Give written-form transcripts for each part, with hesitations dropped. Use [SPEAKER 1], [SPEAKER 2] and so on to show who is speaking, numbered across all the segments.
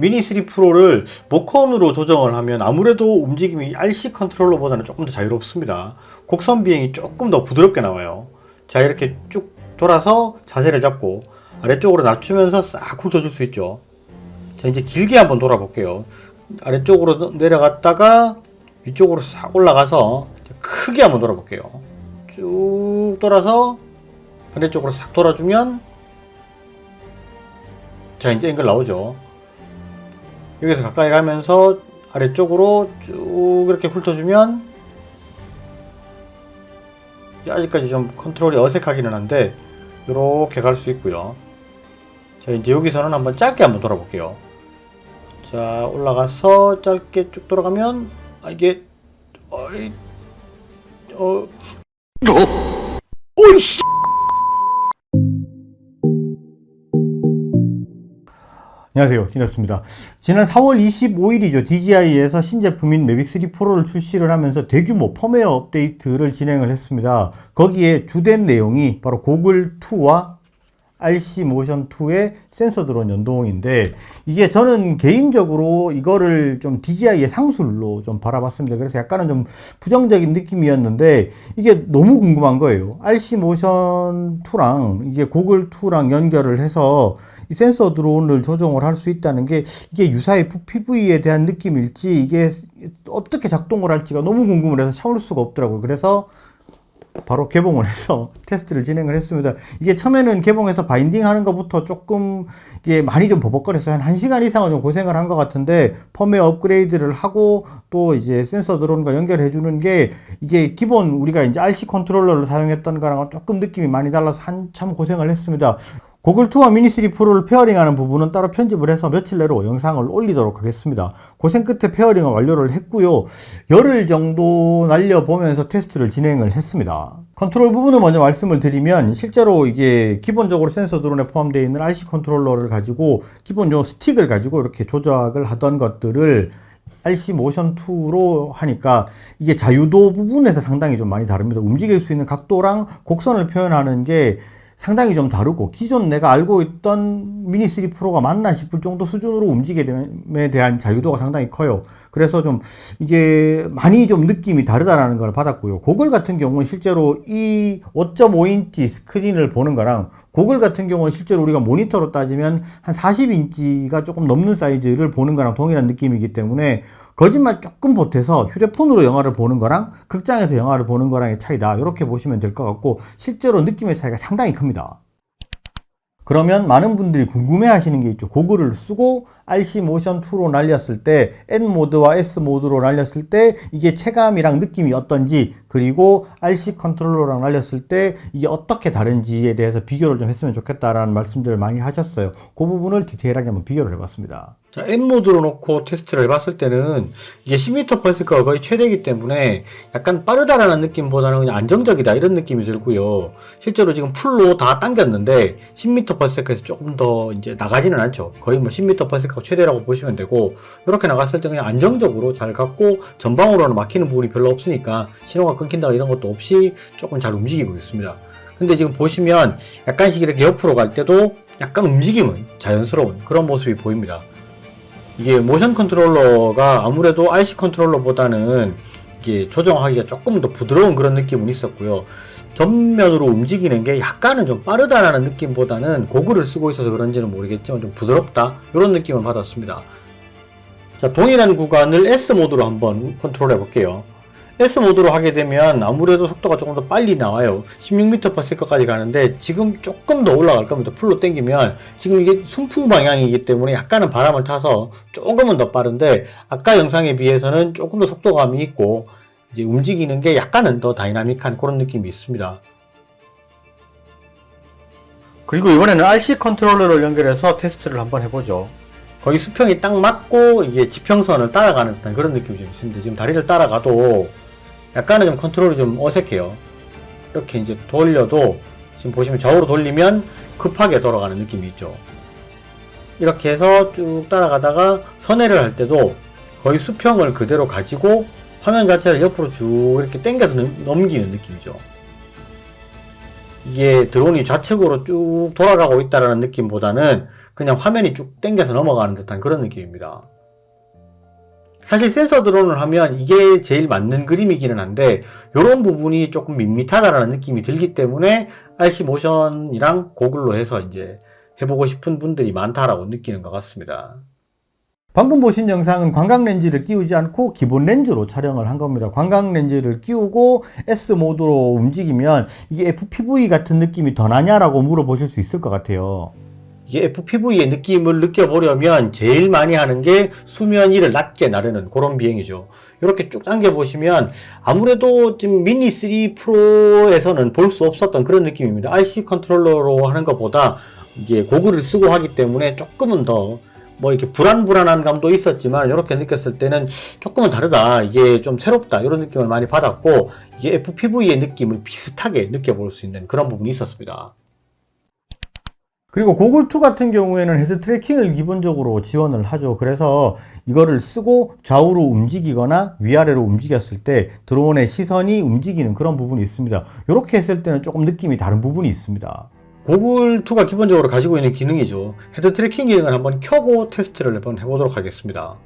[SPEAKER 1] 미니 3 프로를 모컨으로 조정을 하면 아무래도 움직임이 RC 컨트롤러보다는 조금 더 자유롭습니다. 곡선 비행이 조금 더 부드럽게 나와요. 자, 이렇게 쭉 돌아서 자세를 잡고 아래쪽으로 낮추면서 싹 훑어줄 수 있죠. 자, 이제 길게 한번 돌아볼게요. 아래쪽으로 내려갔다가 위쪽으로 싹 올라가서 크게 한번 돌아볼게요. 쭉 돌아서 반대쪽으로 싹 돌아주면, 자, 이제 앵글 나오죠. 여기서 가까이 가면서 아래쪽으로 쭉 이렇게 훑어주면, 아직까지 좀 컨트롤이 어색하기는 한데 이렇게 갈 수 있고요. 자, 이제 여기서는 한번 짧게 한번 돌아볼게요. 자, 올라가서 짧게 쭉 돌아가면, 이게 오이씨. 안녕하세요, 진혁습니다. 지난 4월 25일이죠. DJI에서 신제품인 매빅 3 프로를 출시를 하면서 대규모 펌웨어 업데이트를 진행을 했습니다. 거기에 주된 내용이 바로 고글 2와 RC 모션 2의 센서 드론 연동인데, 이게 저는 개인적으로 이거를 좀 DJI의 상술로 좀 바라봤습니다. 그래서 약간은 좀 부정적인 느낌이었는데, 이게 너무 궁금한 거예요. RC 모션 2랑 이게 고글 2랑 연결을 해서 이 센서 드론을 조정을 할 수 있다는 게, 이게 유사의 FPV에 대한 느낌일지, 이게 어떻게 작동을 할지가 너무 궁금을 해서 참을 수가 없더라고요. 그래서 바로 개봉을 해서 테스트를 진행을 했습니다. 이게 처음에는 개봉해서 바인딩 하는 것부터 조금 이게 많이 좀 버벅거렸어요. 한 1시간 이상은 좀 고생을 한 것 같은데, 펌웨어 업그레이드를 하고 또 이제 센서 드론과 연결해 주는 게, 이게 기본 우리가 이제 RC 컨트롤러를 사용했던 거랑 조금 느낌이 많이 달라서 한참 고생을 했습니다. 고글 2와 미니 3 프로를 페어링하는 부분은 따로 편집을 해서 며칠 내로 영상을 올리도록 하겠습니다. 고생 끝에 페어링을 완료를 했고요. 열흘 정도 날려보면서 테스트를 진행을 했습니다. 컨트롤 부분을 먼저 말씀을 드리면, 실제로 이게 기본적으로 센서 드론에 포함되어 있는 RC 컨트롤러를 가지고 기본 요 스틱을 가지고 이렇게 조작을 하던 것들을 RC 모션 2로 하니까 이게 자유도 부분에서 상당히 좀 많이 다릅니다. 움직일 수 있는 각도랑 곡선을 표현하는 게 상당히 좀 다르고, 기존 내가 알고 있던 미니 3 프로가 맞나 싶을 정도 수준으로 움직임에 대한 자유도가 상당히 커요. 그래서 좀 이게 많이 좀 느낌이 다르다라는 걸 받았고요. 고글 같은 경우는 실제로 이 5.5인치 스크린을 보는 거랑, 고글 같은 경우는 실제로 우리가 모니터로 따지면 한 40인치가 조금 넘는 사이즈를 보는 거랑 동일한 느낌이기 때문에, 거짓말 조금 보태서 휴대폰으로 영화를 보는 거랑 극장에서 영화를 보는 거랑의 차이다, 이렇게 보시면 될 것 같고, 실제로 느낌의 차이가 상당히 큽니다. 그러면 많은 분들이 궁금해 하시는 게 있죠. 고글을 쓰고 RC 모션 2로 날렸을 때, N 모드와 S 모드로 날렸을 때 이게 체감이랑 느낌이 어떤지, 그리고 RC 컨트롤러랑 날렸을 때 이게 어떻게 다른지에 대해서 비교를 좀 했으면 좋겠다라는 말씀들을 많이 하셨어요. 그 부분을 디테일하게 한번 비교를 해봤습니다. 자, N 모드로 놓고 테스트를 해봤을 때는 이게 10m/s가 거의 최대이기 때문에 약간 빠르다라는 느낌보다는 그냥 안정적이다, 이런 느낌이 들고요. 실제로 지금 풀로 다 당겼는데 10m/s에서 조금 더 이제 나가지는 않죠. 거의 뭐 10m/s가 최대라고 보시면 되고, 이렇게 나갔을 때 그냥 안정적으로 잘 갔고, 전방으로는 막히는 부분이 별로 없으니까 신호가 끊긴다 이런 것도 없이 조금 잘 움직이고 있습니다. 근데 지금 보시면 약간씩 이렇게 옆으로 갈 때도 약간 움직임은 자연스러운 그런 모습이 보입니다. 이게 모션 컨트롤러가 아무래도 RC 컨트롤러보다는 이게 조정하기가 조금 더 부드러운 그런 느낌은 있었고요. 전면으로 움직이는 게 약간은 좀 빠르다라는 느낌보다는, 고글을 쓰고 있어서 그런지는 모르겠지만 좀 부드럽다, 이런 느낌을 받았습니다. 자, 동일한 구간을 S 모드로 한번 컨트롤 해볼게요. S 모드로 하게 되면 아무래도 속도가 조금 더 빨리 나와요. 16m/s까지 가는데 지금 조금 더 올라갈 겁니다. 풀로 당기면 지금 이게 순풍 방향이기 때문에 약간은 바람을 타서 조금은 더 빠른데, 아까 영상에 비해서는 조금 더 속도감이 있고 이제 움직이는 게 약간은 더 다이나믹한 그런 느낌이 있습니다. 그리고 이번에는 RC 컨트롤러를 연결해서 테스트를 한번 해보죠. 거기 수평이 딱 맞고 이게 지평선을 따라가는 듯한 그런 느낌이 좀 있습니다. 지금 다리를 따라가도 약간은 좀 컨트롤이 좀 어색해요. 이렇게 이제 돌려도 지금 보시면 좌우로 돌리면 급하게 돌아가는 느낌이 있죠. 이렇게 해서 쭉 따라가다가 선회를 할 때도 거의 수평을 그대로 가지고 화면 자체를 옆으로 쭉 이렇게 당겨서 넘기는 느낌이죠. 이게 드론이 좌측으로 쭉 돌아가고 있다는 느낌보다는
[SPEAKER 2] 그냥 화면이 쭉 당겨서 넘어가는 듯한 그런 느낌입니다. 사실 센서 드론을 하면 이게 제일 맞는 그림이기는 한데 이런 부분이 조금 밋밋하다라는 느낌이 들기 때문에 RC 모션이랑 고글로 해서 이제 해보고 싶은 분들이 많다라고 느끼는 것 같습니다.
[SPEAKER 1] 방금 보신 영상은 관광 렌즈를 끼우지 않고 기본 렌즈로 촬영을 한 겁니다. 관광 렌즈를 끼우고 S 모드로 움직이면 이게 FPV 같은 느낌이 더 나냐라고 물어보실 수 있을 것 같아요.
[SPEAKER 2] 이게 FPV의 느낌을 느껴보려면 제일 많이 하는 게 수면 위를 낮게 나르는 그런 비행이죠. 이렇게 쭉 당겨보시면 아무래도 지금 미니 3 프로에서는 볼 수 없었던 그런 느낌입니다. RC 컨트롤러로 하는 것보다 이게 고글을 쓰고 하기 때문에 조금은 더 뭐 이렇게 불안한 감도 있었지만 이렇게 느꼈을 때는 조금은 다르다. 이게 좀 새롭다. 이런 느낌을 많이 받았고 이게 FPV의 느낌을 비슷하게 느껴볼 수 있는 그런 부분이 있었습니다.
[SPEAKER 1] 그리고 고글2 같은 경우에는 헤드 트래킹을 기본적으로 지원을 하죠. 그래서 이거를 쓰고 좌우로 움직이거나 위아래로 움직였을 때 드론의 시선이 움직이는 그런 부분이 있습니다. 이렇게 했을 때는 조금 느낌이 다른 부분이 있습니다.
[SPEAKER 2] 고글2가 기본적으로 가지고 있는 기능이죠. 헤드 트래킹 기능을 한번 켜고 테스트를 한번 해보도록 하겠습니다.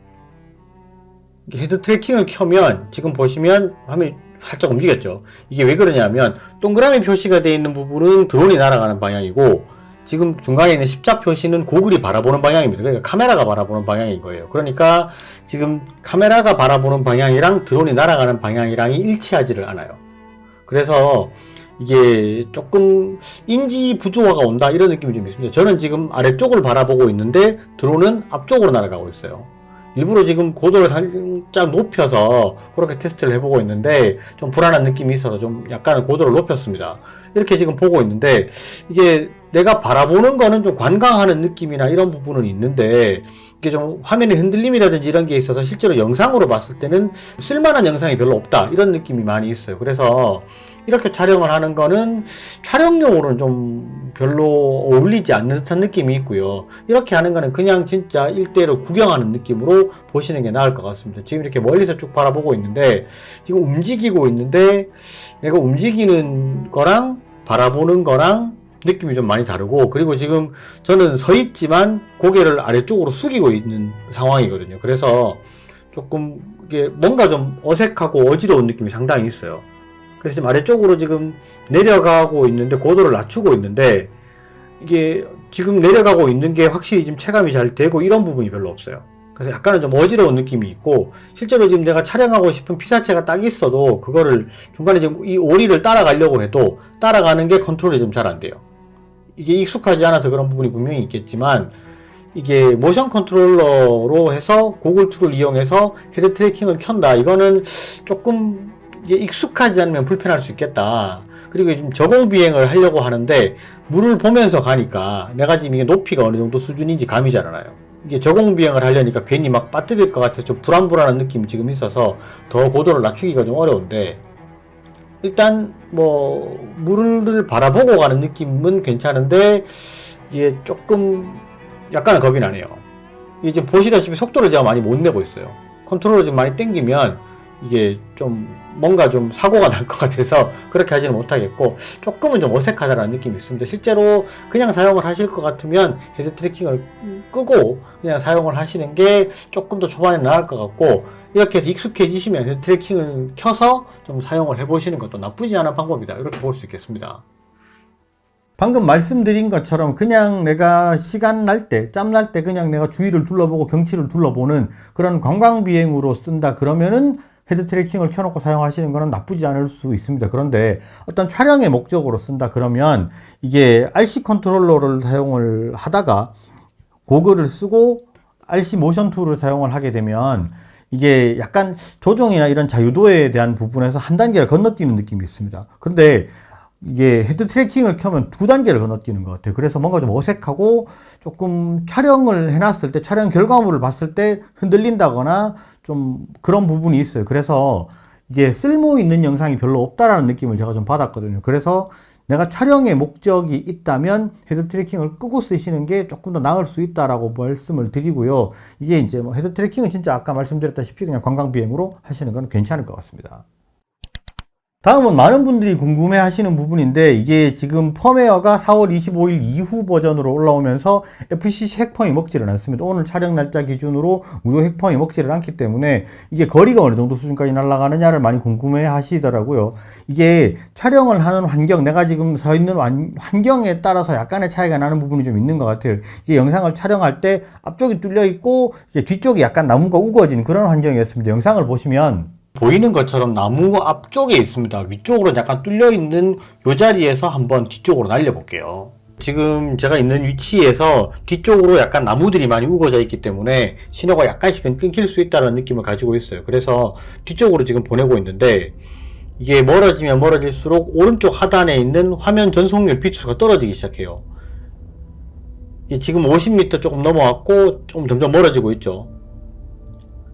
[SPEAKER 2] 헤드 트래킹을 켜면 지금 보시면 화면이 살짝 움직였죠. 이게 왜 그러냐면 동그라미 표시가 되어 있는 부분은 드론이 날아가는 방향이고 지금 중간에 있는 십자 표시는 고글이 바라보는 방향입니다. 그러니까 카메라가 바라보는 방향인 거예요. 그러니까 지금 카메라가 바라보는 방향이랑 드론이 날아가는 방향이랑이 일치하지를 않아요. 그래서 이게 조금 인지 부조화가 온다 이런 느낌이 좀 있습니다. 저는 지금 아래쪽을 바라보고 있는데 드론은 앞쪽으로 날아가고 있어요. 일부러 지금 고도를 살짝 높여서 그렇게 테스트를 해보고 있는데 좀 불안한 느낌이 있어서 좀 약간 고도를 높였습니다. 이렇게 지금 보고 있는데 이게 내가 바라보는 거는 좀 관광하는 느낌이나 이런 부분은 있는데 이게 좀 화면의 흔들림이라든지 이런 게 있어서 실제로 영상으로 봤을 때는 쓸만한 영상이 별로 없다 이런 느낌이 많이 있어요. 그래서 이렇게 촬영을 하는 거는 촬영용으로는 좀 별로 어울리지 않는 듯한 느낌이 있고요. 이렇게 하는 거는 그냥 진짜 1대1로 구경하는 느낌으로 보시는 게 나을 것 같습니다. 지금 이렇게 멀리서 쭉 바라보고 있는데 지금 움직이고 있는데 내가 움직이는 거랑 바라보는 거랑 느낌이 좀 많이 다르고 그리고 지금 저는 서 있지만 고개를 아래쪽으로 숙이고 있는 상황이거든요. 그래서 조금 이게 뭔가 좀 어색하고 어지러운 느낌이 상당히 있어요. 그래서 지금 아래쪽으로 지금 내려가고 있는데 고도를 낮추고 있는데 이게 지금 내려가고 있는 게 확실히 지금 체감이 잘 되고 이런 부분이 별로 없어요. 그래서 약간은 좀 어지러운 느낌이 있고 실제로 지금 내가 촬영하고 싶은 피사체가 딱 있어도 그거를 중간에 지금 이 오리를 따라가려고 해도 따라가는 게 컨트롤이 좀 잘 안 돼요. 이게 익숙하지 않아서 그런 부분이 분명히 있겠지만 이게 모션 컨트롤러로 해서 고글2를 이용해서 헤드 트래킹을 켠다. 이거는 조금 이게 익숙하지 않으면 불편할 수 있겠다. 그리고 지금 저공 비행을 하려고 하는데 물을 보면서 가니까 내가 지금 이게 높이가 어느 정도 수준인지 감이 잘 안 와요. 이게 저공 비행을 하려니까 괜히 막 빠뜨릴 것 같아서 좀 불안한 느낌이 지금 있어서 더 고도를 낮추기가 좀 어려운데 일단 뭐 물을 바라보고 가는 느낌은 괜찮은데 이게 조금 약간은 겁이 나네요. 이게 지금 보시다시피 속도를 제가 많이 못 내고 있어요. 컨트롤을 좀 많이 당기면 이게 좀 뭔가 좀 사고가 날 것 같아서 그렇게 하지는 못하겠고 조금은 좀 어색하다는 느낌이 있습니다. 실제로 그냥 사용을 하실 것 같으면 헤드 트래킹을 끄고 그냥 사용을 하시는 게 조금 더 초반에 나을 것 같고 이렇게 해서 익숙해지시면 헤드 트래킹을 켜서 좀 사용을 해보시는 것도 나쁘지 않은 방법이다 이렇게 볼 수 있겠습니다.
[SPEAKER 1] 방금 말씀드린 것처럼 그냥 내가 시간 날 때, 짬 날 때 그냥 내가 주위를 둘러보고 경치를 둘러보는 그런 관광 비행으로 쓴다 그러면은 헤드 트래킹을 켜놓고 사용하시는 거는 나쁘지 않을 수 있습니다. 그런데 어떤 촬영의 목적으로 쓴다 그러면 이게 RC 컨트롤러를 사용을 하다가 고글을 쓰고 RC 모션 툴을 사용을 하게 되면 이게 약간 조종이나 이런 자유도에 대한 부분에서 한 단계를 건너뛰는 느낌이 있습니다. 그런데 이게 헤드 트래킹을 켜면 두 단계를 건너뛰는 것 같아요. 그래서 뭔가 좀 어색하고 조금 촬영을 해놨을 때, 촬영 결과물을 봤을 때 흔들린다거나 좀 그런 부분이 있어요. 그래서 이게 쓸모 있는 영상이 별로 없다라는 느낌을 제가 좀 받았거든요. 그래서 내가 촬영의 목적이 있다면 헤드 트래킹을 끄고 쓰시는 게 조금 더 나을 수 있다라고 말씀을 드리고요. 이게 이제 뭐 헤드 트래킹은 진짜 아까 말씀드렸다시피 그냥 관광 비행으로 하시는 건 괜찮을 것 같습니다. 다음은 많은 분들이 궁금해 하시는 부분인데, 이게 지금 펌웨어가 4월 25일 이후 버전으로 올라오면서 FCC 핵펌이 먹지를 않습니다. 오늘 촬영 날짜 기준으로 무료 핵펌이 먹지를 않기 때문에 이게 거리가 어느 정도 수준까지 날아가느냐를 많이 궁금해 하시더라고요. 이게 촬영을 하는 환경, 내가 지금 서 있는 환경에 따라서 약간의 차이가 나는 부분이 좀 있는 것 같아요. 이게 영상을 촬영할 때 앞쪽이 뚫려 있고 이게 뒤쪽이 약간 나무가 우거진 그런 환경이었습니다. 영상을 보시면
[SPEAKER 2] 보이는 것처럼 나무 앞쪽에 있습니다. 위쪽으로 약간 뚫려 있는 이 자리에서 한번 뒤쪽으로 날려볼게요. 지금 제가 있는 위치에서 뒤쪽으로 약간 나무들이 많이 우거져 있기 때문에 신호가 약간씩은 끊길 수 있다는 느낌을 가지고 있어요. 그래서 뒤쪽으로 지금 보내고 있는데, 이게 멀어지면 멀어질수록 오른쪽 하단에 있는 화면 전송률 비트수가 떨어지기 시작해요. 이게 지금 50m 조금 넘어갔고 조금 점점 멀어지고 있죠.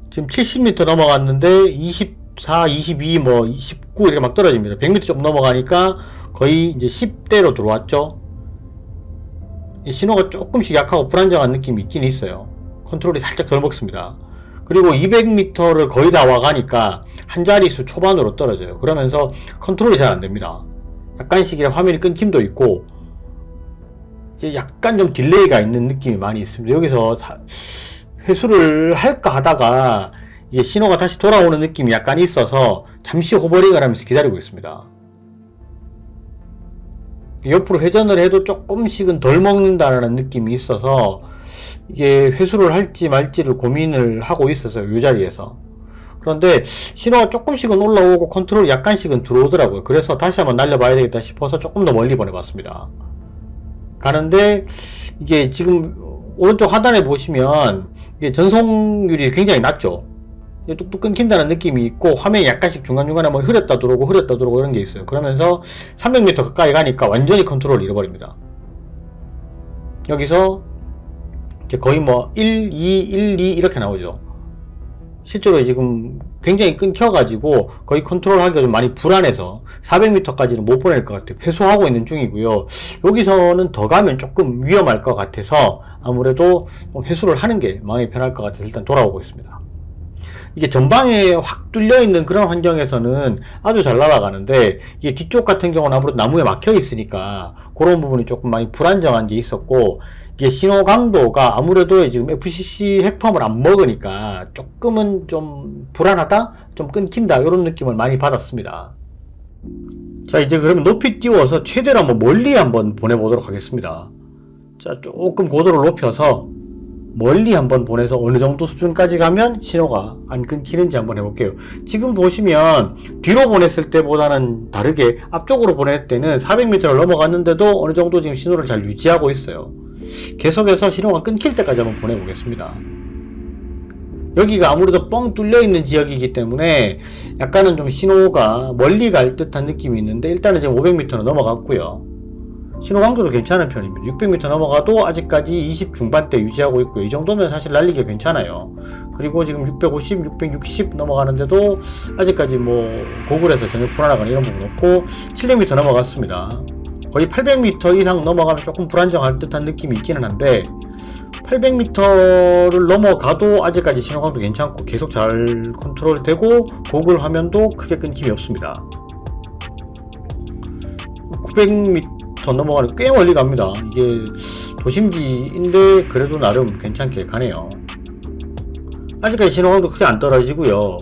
[SPEAKER 2] 지금 70m 넘어갔는데 24, 22, 뭐 29 이렇게 막 떨어집니다. 100m 조금 넘어가니까 거의 이제 10대로 들어왔죠. 이 신호가 조금씩 약하고 불안정한 느낌이 있긴 있어요. 컨트롤이 살짝 덜 먹습니다. 그리고 200m를 거의 다 와가니까 한 자릿수 초반으로 떨어져요. 그러면서 컨트롤이 잘 안됩니다. 약간씩 화면이 끊김도 있고 약간 좀 딜레이가 있는 느낌이 많이 있습니다. 여기서 회수를 할까 하다가 이게 신호가 다시 돌아오는 느낌이 약간 있어서 잠시 호버링을 하면서 기다리고 있습니다. 옆으로 회전을 해도 조금씩은 덜 먹는다는 느낌이 있어서 이게 회수를 할지 말지를 고민을 하고 있었어요. 이 자리에서. 그런데 신호가 조금씩은 올라오고 컨트롤이 약간씩은 들어오더라고요. 그래서 다시 한번 날려봐야 되겠다 싶어서 조금 더 멀리 보내봤습니다. 가는데 이게 지금 오른쪽 하단에 보시면 이게 전송률이 굉장히 낮죠. 뚝뚝 끊긴다는 느낌이 있고 화면이 약간씩 중간중간에 뭐 흐렸다 들어오고 이런 게 있어요. 그러면서 300m 가까이 가니까 완전히 컨트롤을 잃어버립니다. 여기서 이제 거의 뭐 1, 2, 1, 2 이렇게 나오죠. 실제로 지금 굉장히 끊겨가지고 거의 컨트롤하기가 좀 많이 불안해서 400m까지는 못 보낼 것 같아요. 회수하고 있는 중이고요. 여기서는 더 가면 조금 위험할 것 같아서 아무래도 회수를 하는 게 마음이 편할 것 같아서 일단 돌아오고 있습니다. 이게 전방에 확 뚫려 있는 그런 환경에서는 아주 잘 날아가는데, 이게 뒤쪽 같은 경우는 아무래도 나무에 막혀 있으니까 그런 부분이 조금 많이 불안정한 게 있었고, 이게 신호 강도가 아무래도 지금 FCC 핵펌을 안 먹으니까 조금은 좀 불안하다? 좀 끊긴다? 이런 느낌을 많이 받았습니다. 자, 이제 그러면 높이 띄워서 최대로 한번 멀리 한번 보내보도록 하겠습니다. 자, 조금 고도를 높여서 멀리 한번 보내서 어느 정도 수준까지 가면 신호가 안 끊기는지 한번 해볼게요. 지금 보시면 뒤로 보냈을 때보다는 다르게 앞쪽으로 보낼 때는 400m를 넘어갔는데도 어느 정도 지금 신호를 잘 유지하고 있어요. 계속해서 신호가 끊길 때까지 한번 보내보겠습니다. 여기가 아무래도 뻥 뚫려 있는 지역이기 때문에 약간은 좀 신호가 멀리 갈 듯한 느낌이 있는데, 일단은 지금 500m는 넘어갔고요. 신호 강도도 괜찮은 편입니다. 600m 넘어가도 아직까지 20 중반대 유지하고 있고요. 이 정도면 사실 날리기 괜찮아요. 그리고 지금 650, 660 넘어가는데도 아직까지 뭐 고글에서 전혀 불안하거나 이런 부분 없고, 700m 넘어갔습니다. 거의 800m 이상 넘어가면 조금 불안정할 듯한 느낌이 있기는 한데, 800m를 넘어가도 아직까지 신호 강도 괜찮고 계속 잘 컨트롤 되고 고글 화면도 크게 끊김이 없습니다. 900m 넘어가는 꽤 멀리 갑니다. 이게 도심지인데 그래도 나름 괜찮게 가네요. 아직까지 신호강도 크게 안 떨어지고요.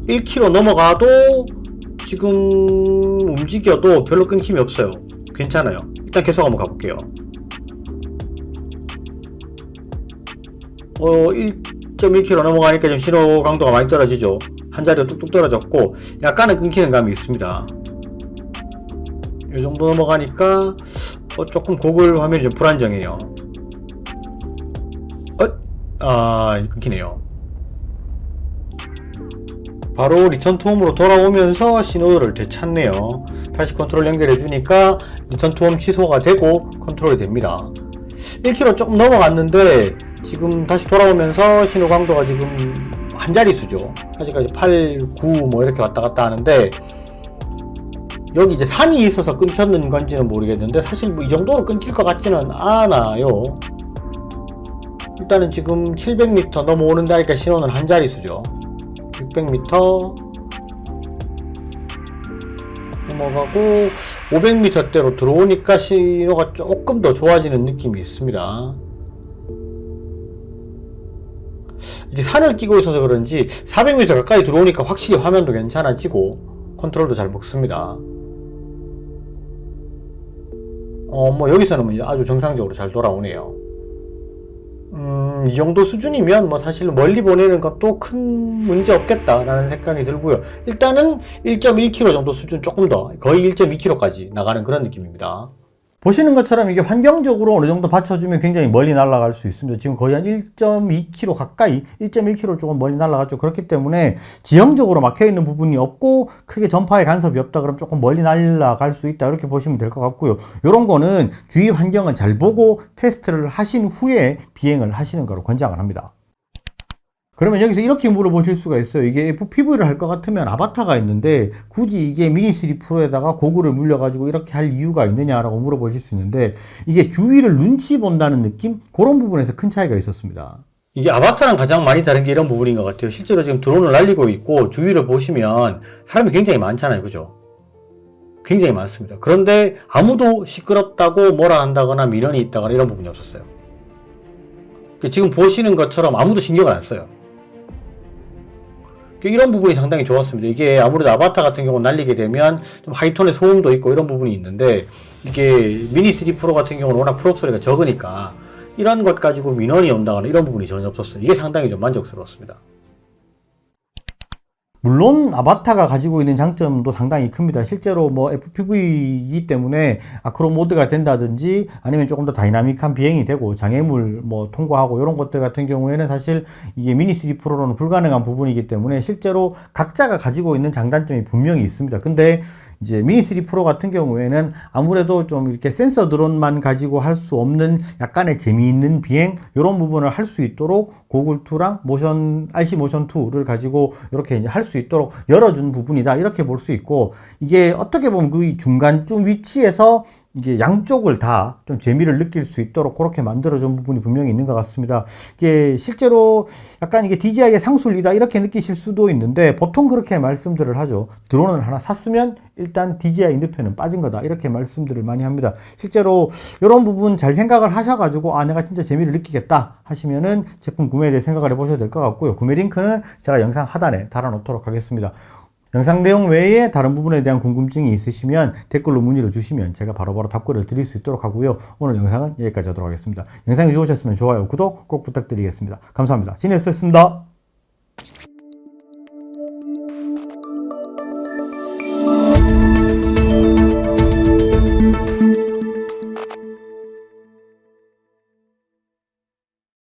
[SPEAKER 2] 1km 넘어가도 지금 움직여도 별로 끊김이 없어요. 괜찮아요. 일단 계속 한번 가볼게요. 1.1km 넘어가니까 좀 신호 강도가 많이 떨어지죠. 한 자리가 뚝뚝 떨어졌고 약간은 끊기는 감이 있습니다. 이 정도 넘어가니까 조금 고글 화면이 좀 불안정해요. 끊기네요. 바로 리턴 투 홈으로 돌아오면서 신호를 되찾네요. 다시 컨트롤 연결해 주니까 리턴 투 홈 취소가 되고 컨트롤이 됩니다. 1km 조금 넘어갔는데 지금 다시 돌아오면서 신호 강도가 지금 한 자릿수죠. 아직까지 8, 9 뭐 이렇게 왔다 갔다 하는데, 여기 이제 산이 있어서 끊겼는 건지는 모르겠는데 사실 뭐 이 정도로 끊길 것 같지는 않아요. 일단은 지금 700m 넘어오는 데니까 신호는 한 자릿수죠. 600m 넘어가고 500m대로 들어오니까 신호가 조금 더 좋아지는 느낌이 있습니다. 이게 산을 끼고 있어서 그런지 400m 가까이 들어오니까 확실히 화면도 괜찮아지고 컨트롤도 잘 먹습니다. 뭐 여기서는 이제 아주 정상적으로 잘 돌아오네요. 이 정도 수준이면 뭐 사실 멀리 보내는 것도 큰 문제 없겠다라는 생각이 들고요. 일단은 1.1km 정도 수준, 조금 더 거의 1.2km까지 나가는 그런 느낌입니다.
[SPEAKER 1] 보시는 것처럼 이게 환경적으로 어느 정도 받쳐주면 굉장히 멀리 날아갈 수 있습니다. 지금 거의 한 1.2km 가까이, 1.1km 조금 멀리 날아갔죠. 그렇기 때문에 지형적으로 막혀있는 부분이 없고 크게 전파에 간섭이 없다 그러면 조금 멀리 날아갈 수 있다, 이렇게 보시면 될 것 같고요. 이런 거는 주위 환경은 잘 보고 테스트를 하신 후에 비행을 하시는 거로 권장을 합니다. 그러면 여기서 이렇게 물어보실 수가 있어요. 이게 FPV를 할 것 같으면 아바타가 있는데 굳이 이게 미니3 프로에다가 고글을 물려가지고 이렇게 할 이유가 있느냐라고 물어보실 수 있는데, 이게 주위를 눈치 본다는 느낌? 그런 부분에서 큰 차이가 있었습니다.
[SPEAKER 2] 이게 아바타랑 가장 많이 다른 게 이런 부분인 것 같아요. 실제로 지금 드론을 날리고 있고 주위를 보시면 사람이 굉장히 많잖아요. 그죠? 굉장히 많습니다. 그런데 아무도 시끄럽다고 뭐라 한다거나 민원이 있다거나 이런 부분이 없었어요. 지금 보시는 것처럼 아무도 신경을 안 써요. 이런 부분이 상당히 좋았습니다. 이게 아무래도 아바타 같은 경우 날리게 되면 좀 하이톤의 소음도 있고 이런 부분이 있는데, 이게 미니3 프로 같은 경우는 워낙 프롭 소리가 적으니까 이런 것 가지고 민원이 온다거나 이런 부분이 전혀 없었어요. 이게 상당히 좀 만족스러웠습니다.
[SPEAKER 1] 물론 아바타가 가지고 있는 장점도 상당히 큽니다. 실제로 뭐 FPV이기 때문에 아크로 모드가 된다든지 아니면 조금 더 다이나믹한 비행이 되고 장애물 뭐 통과하고 이런 것들 같은 경우에는 사실 이게 미니3 프로로는 불가능한 부분이기 때문에 실제로 각자가 가지고 있는 장단점이 분명히 있습니다. 근데 이제 미니3 프로 같은 경우에는 아무래도 좀 이렇게 센서 드론만 가지고 할 수 없는 약간의 재미있는 비행, 이런 부분을 할 수 있도록 고글2랑 모션, RC 모션 2를 가지고 이렇게 이제 할 수 있도록 열어준 부분이다, 이렇게 볼 수 있고, 이게 어떻게 보면 그 중간쯤 위치에서 이게 양쪽을 다 좀 재미를 느낄 수 있도록 그렇게 만들어준 부분이 분명히 있는 것 같습니다. 이게 실제로 약간 이게 DJI의 상술이다, 이렇게 느끼실 수도 있는데, 보통 그렇게 말씀들을 하죠. 드론을 하나 샀으면 일단 DJI 인드편은 빠진 거다, 이렇게 말씀들을 많이 합니다. 실제로 이런 부분 잘 생각을 하셔가지고 내가 진짜 재미를 느끼겠다 하시면은 제품 구매에 대해 생각을 해보셔야 될 것 같고요. 구매 링크는 제가 영상 하단에 달아놓도록 하겠습니다. 영상 내용 외에 다른 부분에 대한 궁금증이 있으시면 댓글로 문의를 주시면 제가 바로바로 답글을 드릴 수 있도록 하고요. 오늘 영상은 여기까지 하도록 하겠습니다. 영상이 좋으셨으면 좋아요, 구독 꼭 부탁드리겠습니다. 감사합니다. 지냈었습니다.